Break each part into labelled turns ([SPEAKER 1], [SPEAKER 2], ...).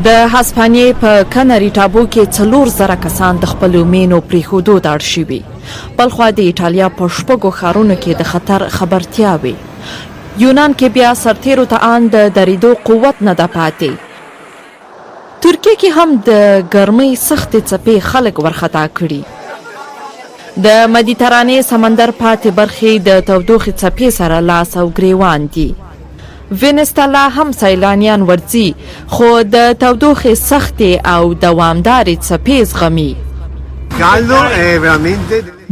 [SPEAKER 1] د هسپانیې په کنري ټاپو کې 4,000 کسان د خپلو مینو پرېښودو ته اړ شوي. بلخوا د ایټالیا په 6 ښارونو کې د خطر خبرتیا وي. یونان کې بیا سرتیرو ته ان د درېدو قوت نه ده پاتې. ترکیه کې هم د ګرمۍ سختې څپې خلک ورخطا کړي. د مدیترانې سمندر پاتې برخې د تودوخې څپې سره لاس او ګریوان دي. وینستالا هم سیلانیان ورځي خو د تودوخې سختې او دوامدارې څپې زغمي.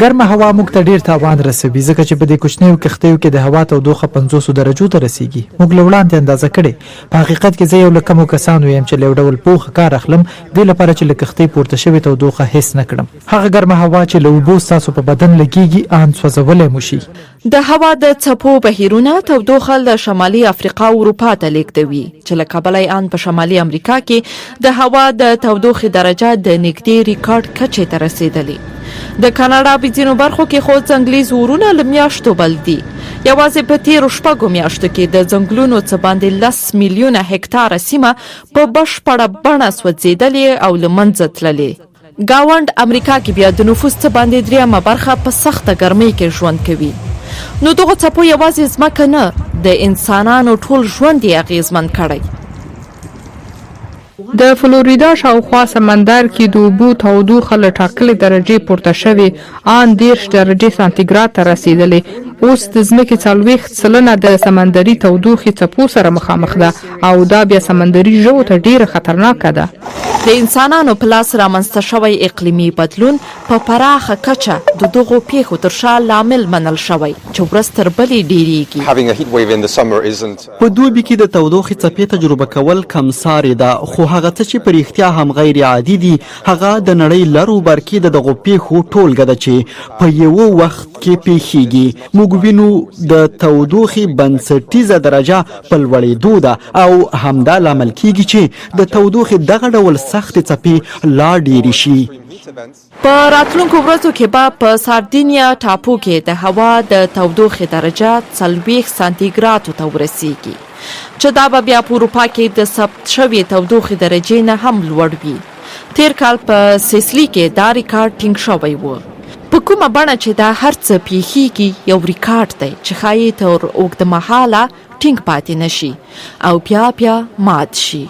[SPEAKER 2] ګرمه هوا موږ ته ډیر تاوان رسوي ځکه چې په دې کوچنیو کښتیو کې د هوا تودوخه 500 درجو ته رسیږي. موږ له وړاندې اندازه کړې. په حقیقت کې زه یو له کمو کسانو یم چې له یو ډول پوخ کار اخلم دې لپاره چې له کښتۍ پورته شوې تودوخه حس نه کړم. هغه ګرمه هوا چې له اوبو ستاسو په بدن لګیږي ان سوځولی مو شي.
[SPEAKER 1] د هوا د څپو بهیرونه تودوخه له شمالي افریقا او اروپا ته لیږدوي چې له کبله یې ان په شمالي امریکا کې د هوا د تودوخې درجه د نږدې ریکارډ کچې ته رسیدلې. د کاناډا په ځینو برخو کې خو ځنګلي زورونه له میاشتو بل دي. یوازې په تیرو 6 میاشتو کې د ځنګلونو څه باندې 10 میلیونه هکتاره سیمه په بشپړه بڼه سوځېدلې او له منځه تللې. ګاونډ امریکا کې بیا د نفوس څه باندې 3 برخه په سخته ګرمۍ کې ژوند کوي. نو دغه څپو یوازې ځمکه نه د انسانانو ټول ژوند یې اغېزمن کړی.
[SPEAKER 3] د فلوریدا شاوخوا سمندر کې د اوبو تودوخه له ټاکلې درجې پورته شوې ان 10 درجې سانتیګراد ته رسیدلې. اوس د ځمکې 40% د سمندري تودوخې څپو سره مخامخ ده او دا بیا سمندري ژوو ته ډیره خطرناکه ده.
[SPEAKER 1] د انسانانو په لاس رامنځته شوی اقلیمي بدلون په پراخه کچه د دغو پیښو تر شا لامل منل شوی چې ورځ تر بلې ډیریږي.
[SPEAKER 4] په دوبي کې د تودوخې څپې تجربه کول کمسارې ده خو هغه څه چې په رښتیا هم غیر عادي دي هغه د نړۍ لرو بر کې د دغو پیښو ټولګه ده چې په یو وخت کې پیښیږي. موږ وینو د تودوخې بنسټیزه درجه په لوړېدو ده او همدا لامل کیږي چې د تودوخې دغه ډول سختې څپې لا ډېرې شي.
[SPEAKER 1] په راتلونکو ورځو کې به په ساردینیا ټاپو کې د هوا د تودوخې درجه 40 سانتیګراد ته ورسیږي چې دا به بیا په اروپا کې د ثبت شوې تودوخې درجې نه هم لوړ وي. تیر کال په سیسلی کې دا ریکارډ ټینګ شوی و. په کومه بڼه چې دا هر څه پیښیږي یو ریکارډ دی چې ښایي تر اوږده مهاله ټینګ پاتې نشي او بیا مات شي.